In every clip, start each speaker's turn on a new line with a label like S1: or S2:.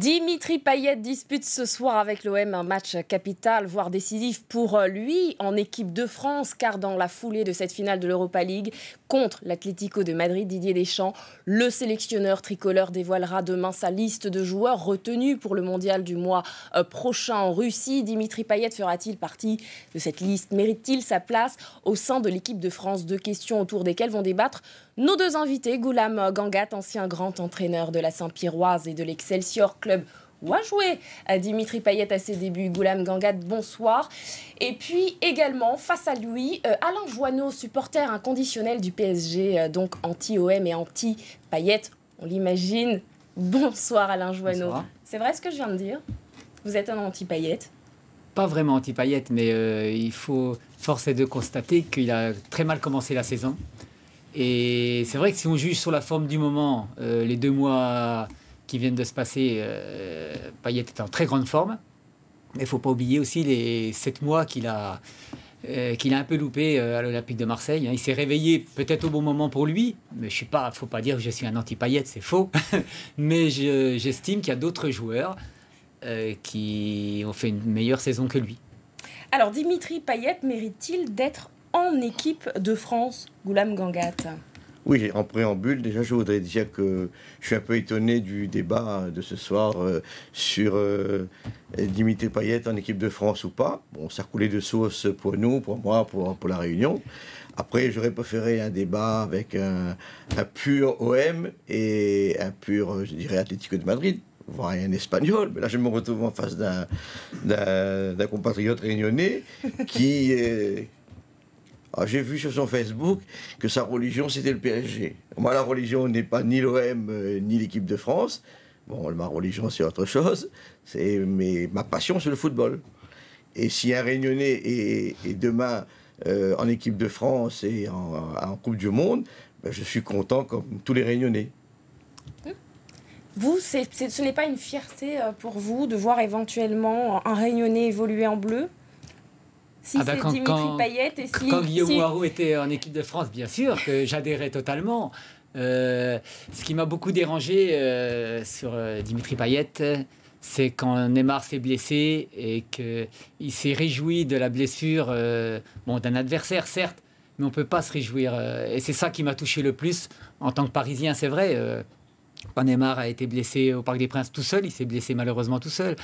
S1: Dimitri Payet dispute ce soir avec l'OM un match capital, voire décisif pour lui en équipe de France, car dans la foulée de cette finale de l'Europa League contre l'Atlético de Madrid, Didier Deschamps, le sélectionneur tricolore dévoilera demain sa liste de joueurs retenus pour le mondial du mois prochain en Russie. Dimitri Payet fera-t-il partie de cette liste? Mérite-t-il sa place au sein de l'équipe de France? Deux questions autour desquelles vont débattre nos deux invités. Goulam Gangat, ancien grand entraîneur de la Saint-Pierroise et de l'Excelsior, club où a joué Dimitri Payet à ses débuts. Goulam Gangat, bonsoir. Et puis également, face à lui, Alain Joanneau, supporter inconditionnel du PSG, donc anti-OM et anti-Payet, on l'imagine. Bonsoir Alain Joanneau. Bonsoir. C'est vrai ce que je viens de dire? Vous êtes un anti-Payet?
S2: Pas vraiment anti-Payet, mais force est de constater qu'il a très mal commencé la saison. Et c'est vrai que si on juge sur la forme du moment, les 2 mois qui viennent de se passer, Payet est en très grande forme. Mais il ne faut pas oublier aussi les 7 mois qu'il a un peu loupé à l'Olympique de Marseille. Il s'est réveillé peut-être au bon moment pour lui, mais il ne faut pas dire que je suis un anti-Payet, c'est faux. Mais j'estime qu'il y a d'autres joueurs qui ont fait une meilleure saison que lui.
S1: Alors Dimitri Payet mérite-t-il d'être en équipe de France, Goulam Gangat?
S3: Oui, en préambule, déjà, je voudrais dire que je suis un peu étonné du débat de ce soir sur Dimitri Payet en équipe de France ou pas. Bon, ça coulait de source pour nous, pour moi, pour la Réunion. Après, j'aurais préféré un débat avec un pur OM et un pur, je dirais, Atlético de Madrid, voire un Espagnol. Mais là, je me retrouve en face d'un compatriote réunionnais qui... Alors, j'ai vu sur son Facebook que sa religion, c'était le PSG. Moi, la religion n'est pas ni l'OM, ni l'équipe de France. Bon, ma religion, c'est autre chose. Mais ma passion, c'est le football. Et si un Réunionnais est demain en équipe de France et en Coupe du Monde, ben, je suis content comme tous les Réunionnais.
S1: Vous, ce n'est pas une fierté pour vous de voir éventuellement un Réunionnais évoluer en bleu? Si c'est Dimitri Payet et
S2: quand Guillaume Moirot était en équipe de France, bien sûr que j'adhérais totalement. Ce qui m'a beaucoup dérangé sur Dimitri Payet, c'est quand Neymar s'est blessé et qu'il s'est réjoui de la blessure d'un adversaire, certes, mais on ne peut pas se réjouir. Et c'est ça qui m'a touché le plus en tant que Parisien, c'est vrai. Quand Neymar a été blessé au Parc des Princes tout seul, il s'est blessé malheureusement tout seul.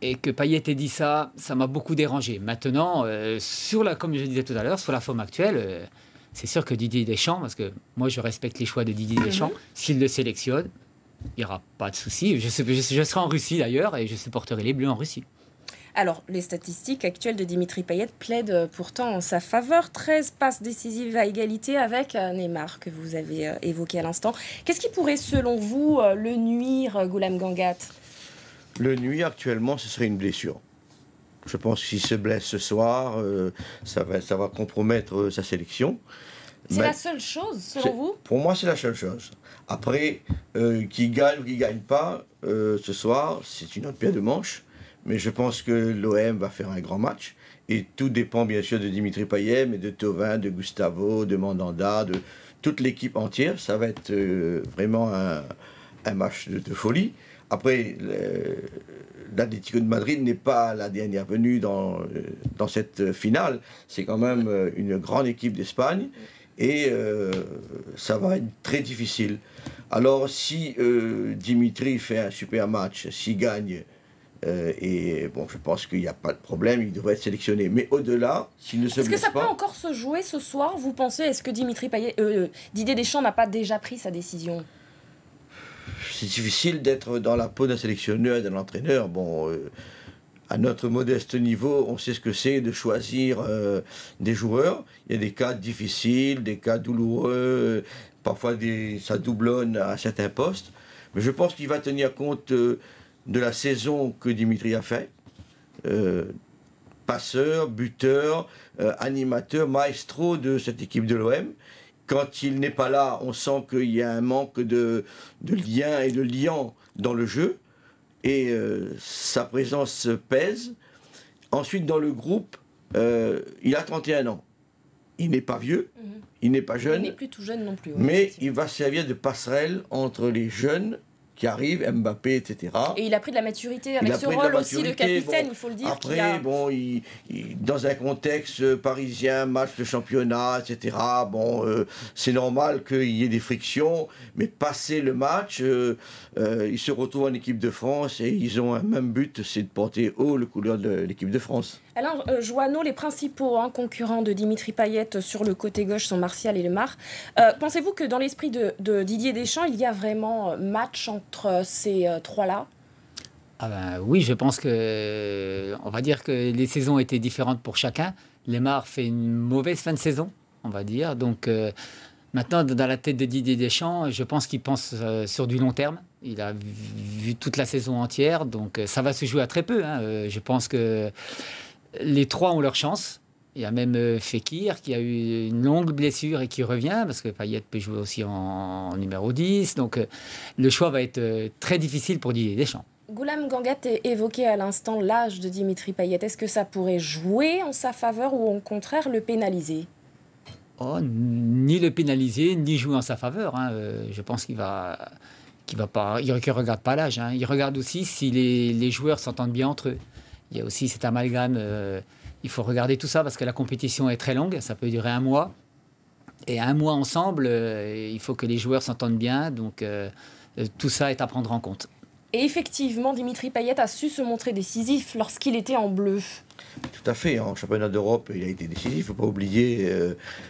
S2: Et que Payet ait dit ça, ça m'a beaucoup dérangé. Maintenant, comme je disais tout à l'heure, sur la forme actuelle, c'est sûr que Didier Deschamps, parce que moi je respecte les choix de Didier Deschamps, s'il le sélectionne, il n'y aura pas de souci. Je serai en Russie d'ailleurs et je supporterai les Bleus en Russie.
S1: Alors, les statistiques actuelles de Dimitri Payet plaident pourtant en sa faveur. 13 passes décisives à égalité avec Neymar, que vous avez évoqué à l'instant. Qu'est-ce qui pourrait, selon vous, le nuire, Goulam Gangat?
S3: Le nuire actuellement, ce serait une blessure. Je pense que s'il se blesse ce soir, ça va compromettre sa sélection.
S1: C'est la seule chose, selon vous?
S3: Pour moi, c'est la seule chose. Après, qu'il gagne ou qu'il ne gagne pas, ce soir, c'est une autre paire de manches. Mais je pense que l'OM va faire un grand match. Et tout dépend bien sûr de Dimitri Payet, mais de Thauvin, de Gustavo, de Mandanda, de toute l'équipe entière. Ça va être vraiment un match de folie. Après, l'Atlético de Madrid n'est pas la dernière venue dans cette finale. C'est quand même une grande équipe d'Espagne et ça va être très difficile. Alors, si Dimitri fait un super match, s'il gagne, et bon, je pense qu'il n'y a pas de problème, il devrait être sélectionné. Mais au-delà, s'il ne se blesse pas...
S1: Est-ce que ça peut encore se jouer ce soir, vous pensez? Est-ce que Didier Deschamps n'a pas déjà pris sa décision?
S3: C'est difficile d'être dans la peau d'un sélectionneur et d'un entraîneur. Bon, à notre modeste niveau, on sait ce que c'est de choisir des joueurs. Il y a des cas difficiles, des cas douloureux, parfois ça doublonne à certains postes. Mais je pense qu'il va tenir compte de la saison que Dimitri a fait. Passeur, buteur, animateur, maestro de cette équipe de l'OM. Quand il n'est pas là, on sent qu'il y a un manque de lien et de liant dans le jeu. Et sa présence pèse. Ensuite, dans le groupe, il a 31 ans. Il n'est pas vieux, il n'est pas jeune.
S1: Il n'est plus tout jeune non plus.
S3: Mais il va servir de passerelle entre les jeunes qui arrivent, Mbappé, etc.
S1: Et il a pris de la maturité avec ce rôle aussi de capitaine, il faut le dire.
S3: Après, dans un contexte parisien, match de championnat, etc., c'est normal qu'il y ait des frictions, mais passer le match, ils se retrouvent en équipe de France et ils ont un même but, c'est de porter haut le couleur de l'équipe de France.
S1: Alors, Joanneau, les principaux concurrents de Dimitri Payet sur le côté gauche sont Martial et Lemar. Pensez-vous que dans l'esprit de Didier Deschamps, il y a vraiment match entre ces trois-là ?
S2: Oui, je pense que, on va dire que les saisons étaient différentes pour chacun. Lemar fait une mauvaise fin de saison, on va dire. Donc maintenant, dans la tête de Didier Deschamps, je pense qu'il pense sur du long terme. Il a vu toute la saison entière, donc ça va se jouer à très peu. Je pense que les trois ont leur chance. Il y a même Fekir qui a eu une longue blessure et qui revient, parce que Payet peut jouer aussi en numéro 10. Donc le choix va être très difficile pour Didier Deschamps.
S1: Goulam Gangat évoquait à l'instant l'âge de Dimitri Payet. Est-ce que ça pourrait jouer en sa faveur ou au contraire le pénaliser ?
S2: Ni le pénaliser, ni jouer en sa faveur. Je pense qu'il ne regarde pas l'âge. Il regarde aussi si les joueurs s'entendent bien entre eux. Il y a aussi cet amalgame. Il faut regarder tout ça parce que la compétition est très longue. Ça peut durer 1 mois. Et 1 mois ensemble, il faut que les joueurs s'entendent bien. Donc tout ça est à prendre en compte.
S1: Et effectivement, Dimitri Payet a su se montrer décisif lorsqu'il était en bleu.
S3: Tout à fait. En championnat d'Europe, il a été décisif. Il ne faut pas oublier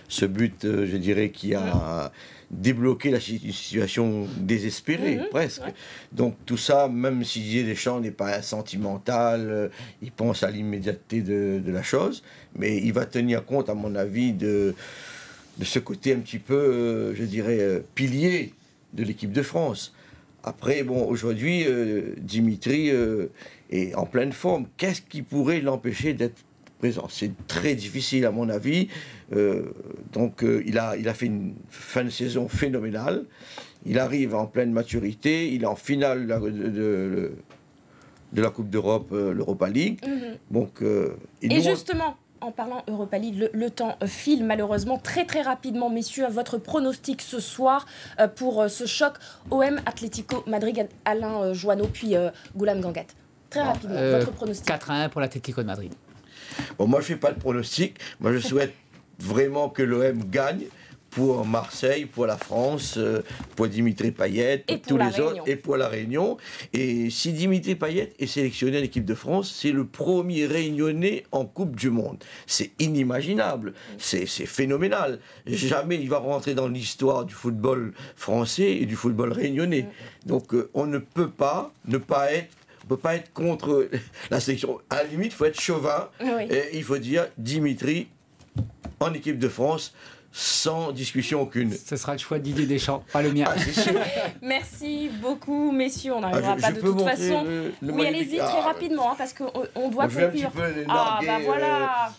S3: ce but, je dirais, qui a débloqué une situation désespérée, presque. Ouais. Donc tout ça, même si Didier Deschamps n'est pas sentimental, il pense à l'immédiateté de la chose, mais il va tenir compte, à mon avis, de ce côté un petit peu, je dirais, pilier de l'équipe de France. Après, aujourd'hui, Dimitri est en pleine forme. Qu'est-ce qui pourrait l'empêcher d'être présent ? C'est très difficile, à mon avis. Il a fait une fin de saison phénoménale. Il arrive en pleine maturité. Il est en finale de la Coupe d'Europe, l'Europa League.
S1: Et justement, en parlant Europa League, le temps file malheureusement très très rapidement. Messieurs, votre pronostic ce soir pour ce choc OM Atlético Madrid, Alain Joanneau puis Goulam Gangat. Très rapidement, votre pronostic.
S2: 4-1 pour l'Atlético de Madrid.
S3: Moi je ne fais pas de pronostic. Moi je souhaite vraiment que l'OM gagne pour Marseille, pour la France, pour Dimitri Payet, pour tous les autres, et pour la Réunion. Et si Dimitri Payet est sélectionné en équipe de France, c'est le premier Réunionnais en Coupe du Monde. C'est inimaginable, c'est phénoménal. Jamais il va rentrer dans l'histoire du football français et du football réunionnais. Donc on ne peut pas être contre la sélection. À la limite, il faut être chauvin. Oui. Et il faut dire Dimitri en équipe de France, sans discussion aucune.
S2: Ce sera le choix de Didier Deschamps, pas le mien.
S3: C'est sûr.
S1: Merci beaucoup, messieurs. On n'arrivera pas de toute façon. Oui, allez-y très rapidement, parce qu'on doit conclure.
S3: Voilà.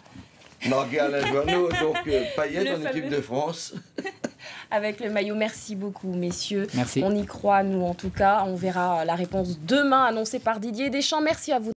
S3: Narguer Alain Joanneau, donc Payet en équipe de France.
S1: Avec le maillot, merci beaucoup, messieurs.
S2: Merci.
S1: On y croit, nous, en tout cas. On verra la réponse demain, annoncée par Didier Deschamps. Merci à vous.